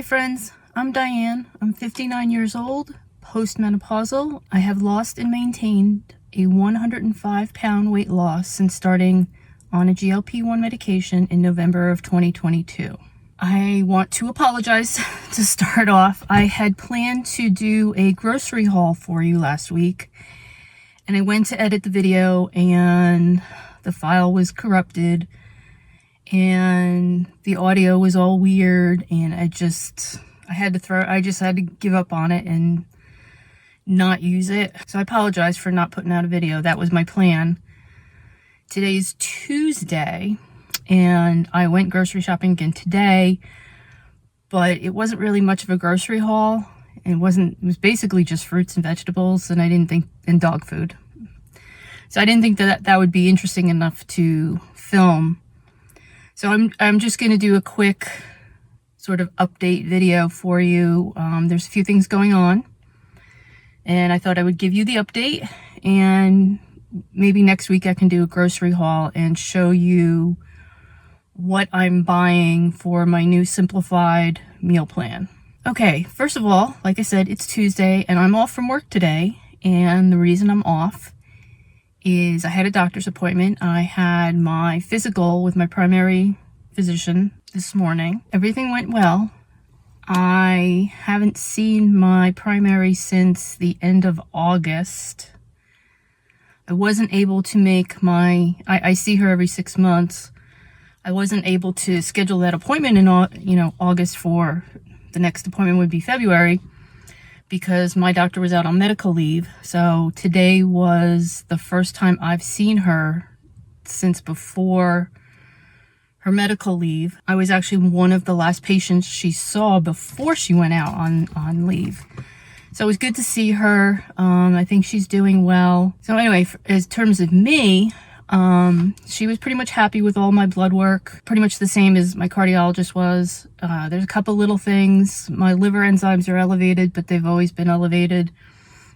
Hi friends, I'm Diane. I'm 59 years old, postmenopausal. I have lost and maintained a 105-pound weight loss since starting on a GLP-1 medication in November of 2022. I want to apologize to start off. I had planned to do a grocery haul for you last week, and I went to edit the video and the file was corrupted and the audio was all weird, and I just had to give up on it and not use it. So I apologize for not putting out a video. That was my plan. Today's Tuesday and I went grocery shopping again today, but it wasn't really much of a grocery haul. It was basically just fruits and vegetables, and and dog food. So I didn't think that would be interesting enough to film. So I'm just going to do a quick sort of update video for you. There's a few things going on, and I thought I would give you the update, and maybe next week I can do a grocery haul and show you what I'm buying for my new simplified meal plan. Okay, first of all, like I said, it's Tuesday and I'm off from work today, and the reason I'm off is I had a doctor's appointment. I had my physical with my primary physician this morning. Everything went well. I haven't seen my primary since the end of August. I wasn't able to make I see her every 6 months. I wasn't able to schedule that appointment in August. For the next appointment would be February, because my doctor was out on medical leave. So today was the first time I've seen her since before her medical leave. I was actually one of the last patients she saw before she went out on leave. So it was good to see her. I think she's doing well. So anyway, in terms of me, she was pretty much happy with all my blood work, pretty much the same as my cardiologist was. There's a couple little things. My liver enzymes are elevated, but they've always been elevated.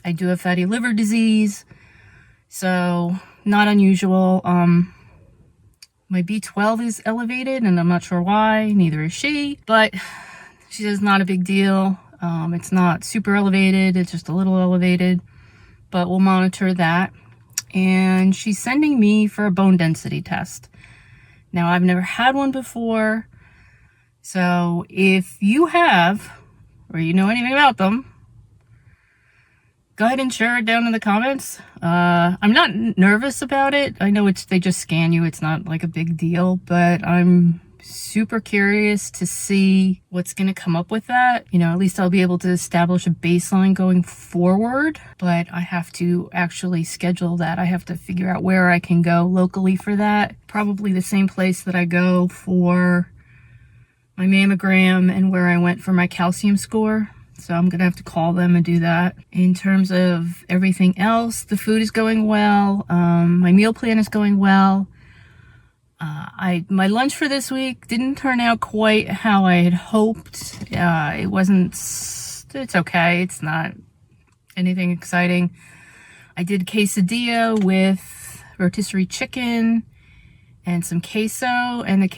I do have fatty liver disease, so not unusual. My B12 is elevated, and I'm not sure why, neither is she, but she says not a big deal. It's not super elevated, it's just a little elevated, but we'll monitor that. And she's sending me for a bone density test. Now, I've never had one before, so if you have, or you know anything about them, go ahead and share it down in the comments. I'm not nervous about it. I know they just scan you. It's not like a big deal, but I'm super curious to see what's going to come up with that. At least I'll be able to establish a baseline going forward, but I have to actually schedule that. I have to figure out where I can go locally for that. Probably the same place that I go for my mammogram and where I went for my calcium score. So I'm gonna have to call them and do that. In terms of everything else, the food is going well. My meal plan is going well. My lunch for this week didn't turn out quite how I had hoped. It's okay. It's not anything exciting. I did quesadilla with rotisserie chicken and some queso, and the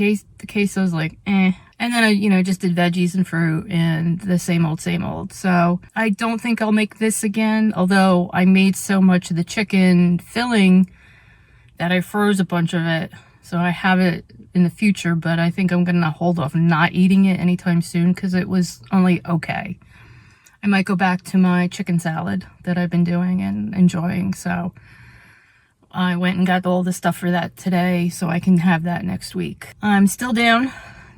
queso's like, eh. And then I, just did veggies and fruit and the same old. So I don't think I'll make this again, although I made so much of the chicken filling that I froze a bunch of it. So I have it in the future, but I think I'm going to hold off not eating it anytime soon because it was only okay. I might go back to my chicken salad that I've been doing and enjoying. So I went and got all the stuff for that today so I can have that next week. I'm still down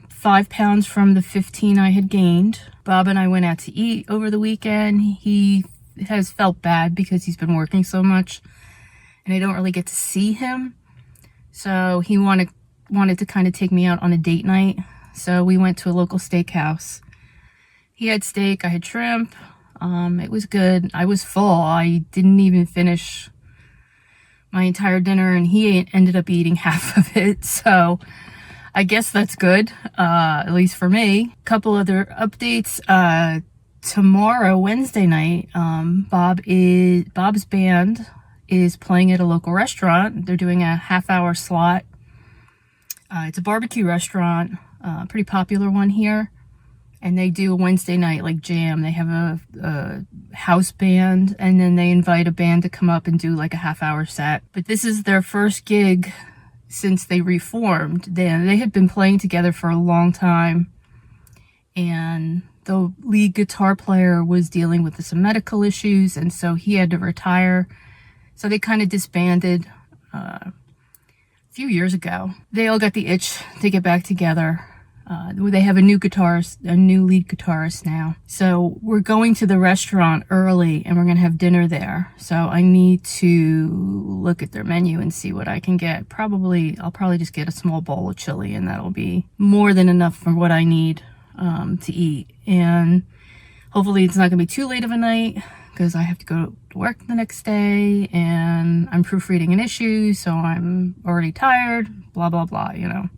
5 pounds from the 15 I had gained. Bob and I went out to eat over the weekend. He has felt bad because he's been working so much and I don't really get to see him. So he wanted to kind of take me out on a date night. So we went to a local steakhouse. He had steak, I had shrimp. It was good. I was full. I didn't even finish my entire dinner, and he ended up eating half of it. So I guess that's good, at least for me. Couple other updates. Tomorrow, Wednesday night, Bob's band is playing at a local restaurant. They're doing a half-hour slot. It's a barbecue restaurant, pretty popular one here. and they do a Wednesday night like jam. They have a house band, and then they invite a band to come up and do like a half-hour set. But this is their first gig since they reformed. They had been playing together for a long time, and the lead guitar player was dealing with some medical issues, and so he had to retire. So they kind of disbanded a few years ago. They all got the itch to get back together. They have a new lead guitarist now. So we're going to the restaurant early, and we're going to have dinner there. So I need to look at their menu and see what I can get. I'll probably just get a small bowl of chili, and that'll be more than enough for what I need to eat. And hopefully it's not going to be too late of a night, because I have to go to work the next day, and I'm proofreading an issue, so I'm already tired, blah, blah, blah, you know.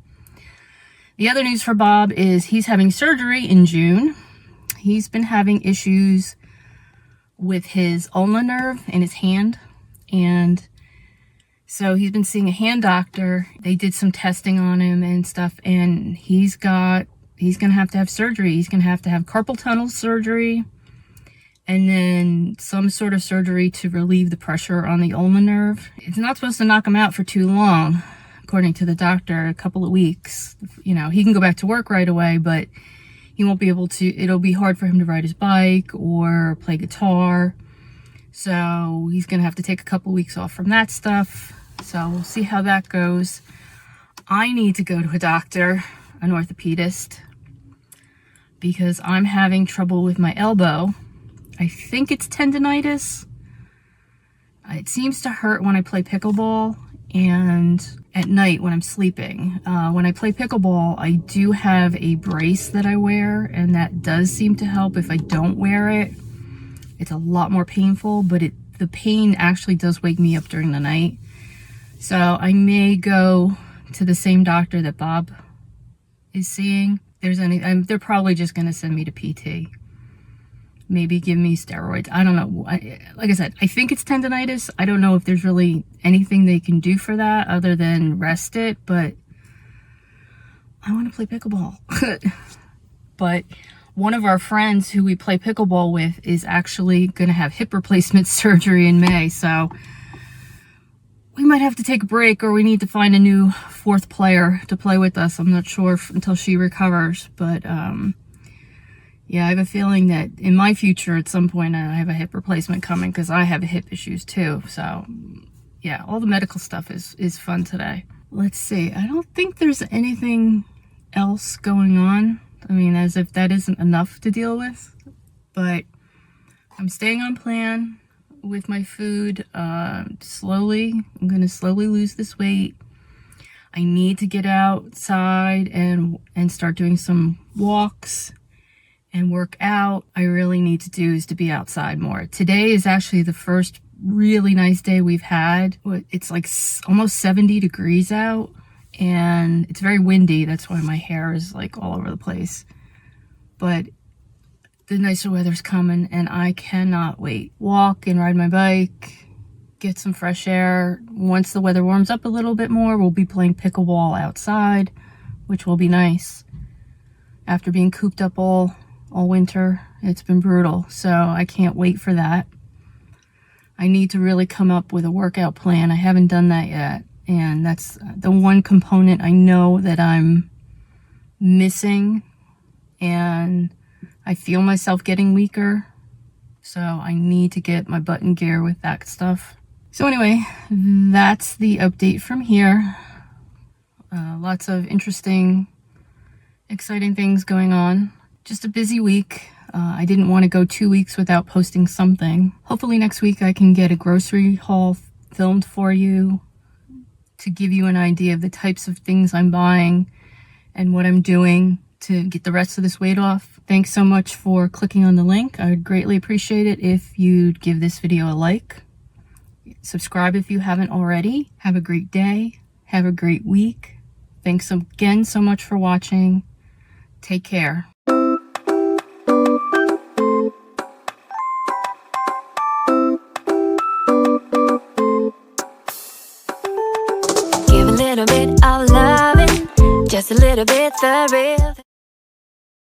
The other news for Bob is he's having surgery in June. He's been having issues with his ulnar nerve in his hand, and so he's been seeing a hand doctor. They did some testing on him and stuff, and he's going to have surgery. He's going to have carpal tunnel surgery, and then some sort of surgery to relieve the pressure on the ulnar nerve. It's not supposed to knock him out for too long, according to the doctor, a couple of weeks. You know, he can go back to work right away, but he won't be able to. It'll be hard for him to ride his bike or play guitar. So he's going to have to take a couple weeks off from that stuff. So we'll see how that goes. I need to go to a doctor, an orthopedist, because I'm having trouble with my elbow. I think it's tendonitis. It seems to hurt when I play pickleball and at night when I'm sleeping. When I play pickleball, I do have a brace that I wear, and that does seem to help. If I don't wear it, it's a lot more painful, but the pain actually does wake me up during the night. So I may go to the same doctor that Bob is seeing. They're probably just going to send me to PT. Maybe give me steroids. I don't know. Like I said, I think it's tendonitis. I don't know if there's really anything they can do for that other than rest it, but I want to play pickleball. But one of our friends who we play pickleball with is actually going to have hip replacement surgery in May, so we might have to take a break, or we need to find a new fourth player to play with us. I'm not sure until she recovers, but yeah, I have a feeling that in my future, at some point, I have a hip replacement coming, because I have hip issues too. So yeah, all the medical stuff is fun today. Let's see. I don't think there's anything else going on. I mean, as if that isn't enough to deal with. But I'm staying on plan with my food. Slowly, I'm going to slowly lose this weight. I need to get outside and start doing some walks and work out. I really need to do is to be outside more. Today is actually the first really nice day we've had. It's like almost 70 degrees out, and it's very windy. That's why my hair is like all over the place. But the nicer weather's coming, and I cannot wait. Walk and ride my bike, get some fresh air. Once the weather warms up a little bit more, we'll be playing pickleball outside, which will be nice. After being cooped up all winter, it's been brutal, so I can't wait for that. I need to really come up with a workout plan. I haven't done that yet, and that's the one component I know that I'm missing, and I feel myself getting weaker, so I need to get my butt in gear with that stuff. So anyway, that's the update from here. Lots of interesting, exciting things going on. Just a busy week. I didn't want to go 2 weeks without posting something. Hopefully next week I can get a grocery haul filmed for you to give you an idea of the types of things I'm buying and what I'm doing to get the rest of this weight off. Thanks so much for clicking on the link. I would greatly appreciate it if you'd give this video a like. Subscribe if you haven't already. Have a great day. Have a great week. Thanks again so much for watching. Take care. Give a little bit of loving, just a little bit the real.